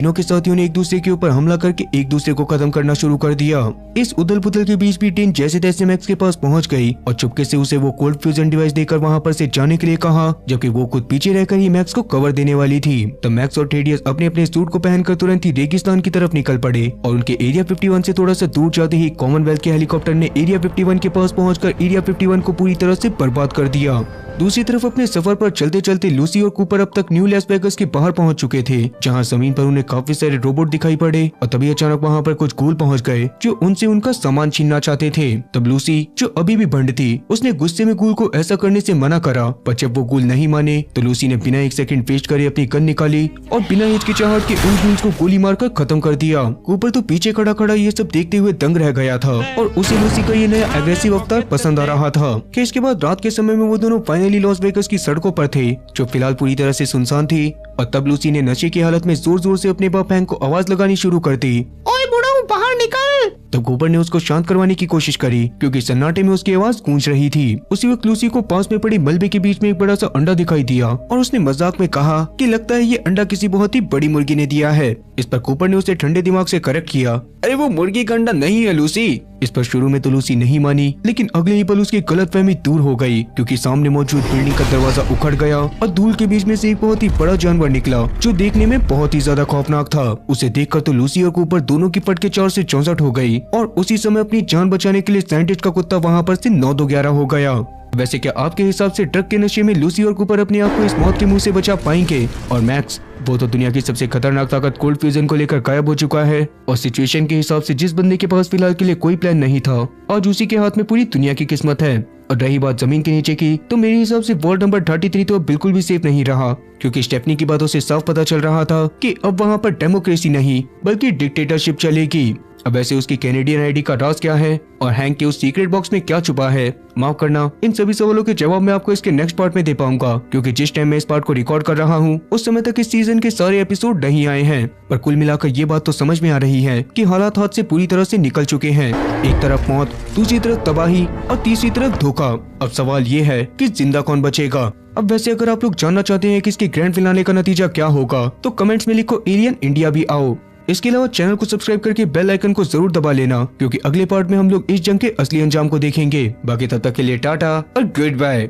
तीनों के साथियों ने एक दूसरे के ऊपर हमला करके एक दूसरे को खत्म करना शुरू कर दिया। इस उथल पुथल के बीच भी टिन जैसे तैसे मैक्स के पास पहुंच गई और चुपके से उसे वो कोल्ड फ्यूजन डिवाइस देकर वहां पर से जाने के लिए कहा, जबकि वो खुद पीछे रहकर ही मैक्स को कवर देने वाली थी। तब मैक्स और थेडियस अपने अपने सूट को पहनकर तुरंत ही रेगिस्तान की तरफ निकल पड़े और उनके एरिया 51 से थोड़ा सा दूर जाते ही कॉमनवेल्थ के हेलीकॉप्टर ने एरिया 51 के पास पहुंचकर एरिया 51 को पूरी तरह से बर्बाद कर दिया। दूसरी तरफ अपने सफर पर चलते चलते लूसी और कूपर अब तक न्यू लास वेगास के बाहर पहुंच चुके थे, जहां जमीन पर उन्हें काफी सारे रोबोट दिखाई पड़े और तभी अचानक वहां पर कुछ गूल पहुंच गए जो उनसे उनका सामान छीनना चाहते थे। तब लूसी, जो अभी भी भंड थी, उसने गुस्से में गूल को ऐसा करने से मना करा, पर जब वो गूल नहीं माने तो लूसी ने बिना एक सेकंड वेस्ट करे अपनी गन निकाली और बिना हिचकिचाहट के उन गूल्स को गोली मारकर खत्म कर दिया। कूपर तो पीछे खड़ा खड़ा ये सब देखते हुए दंग रह गया था और उसे लूसी का ये नया एग्रेसिव अवतार पसंद आ रहा था। इसके बाद रात के समय में वो दोनों फाइनली लॉस वेगास की सड़कों पर थे, जो फिलहाल पूरी तरह से सुनसान थी। और तब लूसी ने नशे की हालत में जोर जोर से अपने बाप हैंक को आवाज लगानी शुरू कर दी, ओए बुढ़ाऊ बाहर निकल। तब कूपर ने उसको शांत करवाने की कोशिश करी, क्योंकि सन्नाटे में उसकी आवाज गूंज रही थी। उसी वक्त लूसी को पास में पड़ी मलबे के बीच में एक बड़ा सा अंडा दिखाई दिया और उसने मजाक में कहा कि लगता है ये अंडा किसी बहुत ही बड़ी मुर्गी ने दिया है। इस पर कूपर ने उसे ठंडे दिमाग से करेक्ट किया, अरे वो मुर्गी का अंडा नहीं है लूसी। इस पर शुरू में तो लूसी नहीं मानी, लेकिन अगले ही पल उसकी गलतफहमी दूर हो गई, क्योंकि सामने मौजूद बिल्डिंग का दरवाजा उखड़ गया और धूल के बीच में से एक बहुत ही बड़ा जानवर निकला, जो देखने में बहुत ही ज्यादा खौफनाक था। उसे देखकर तो लूसी और कूपर दोनों की पटके 4 से 64 हो गई और उसी समय अपनी जान बचाने के लिए साइंटिस्ट का कुत्ता वहाँ पर से 9-2-11 हो गया। वैसे क्या आपके हिसाब से ड्रग के नशे में लूसी और कूपर अपने आप को इस मौत के मुंह से बचा पाएंगे? और मैक्स, वो तो दुनिया की सबसे खतरनाक ताकत कोल्ड फ्यूजन को लेकर गायब हो चुका है और सिचुएशन के हिसाब से जिस बंदे के पास फिलहाल के लिए कोई प्लान नहीं था, आज उसी के हाथ में पूरी दुनिया की किस्मत है। और रही बात जमीन के नीचे की, तो मेरे हिसाब से वार्ड नंबर 33 तो बिल्कुल भी सेफ नहीं रहा, क्योंकि स्टेफनी की बातों से साफ पता चल रहा था कि अब वहाँ पर डेमोक्रेसी नहीं बल्कि डिक्टेटरशिप चलेगी। अब वैसे उसकी कैनेडियन आईडी का राज क्या है और हैंक के उस सीक्रेट बॉक्स में क्या छुपा है? माफ करना, इन सभी सवालों के जवाब मैं आपको इसके नेक्स्ट पार्ट में दे पाऊंगा, क्योंकि जिस टाइम मैं इस पार्ट को रिकॉर्ड कर रहा हूँ उस समय तक इस सीजन के सारे एपिसोड नहीं आए हैं। पर कुल मिलाकर ये बात तो समझ में आ रही है कि हालात हाथ से पूरी तरह से निकल चुके हैं। एक तरफ मौत, दूसरी तरफ तबाही और तीसरी तरफ धोखा। अब सवाल ये है कि जिंदा कौन बचेगा? अब वैसे अगर आप लोग जानना चाहते हैं कि इसके ग्रैंड फिनाले का नतीजा क्या होगा, तो कमेंट्स में लिखो एलियन इंडिया भी आओ। इसके अलावा चैनल को सब्सक्राइब करके बेल आइकन को जरूर दबा लेना, क्योंकि अगले पार्ट में हम लोग इस जंग के असली अंजाम को देखेंगे। बाकी तब तक के लिए टाटा और गुड बाय।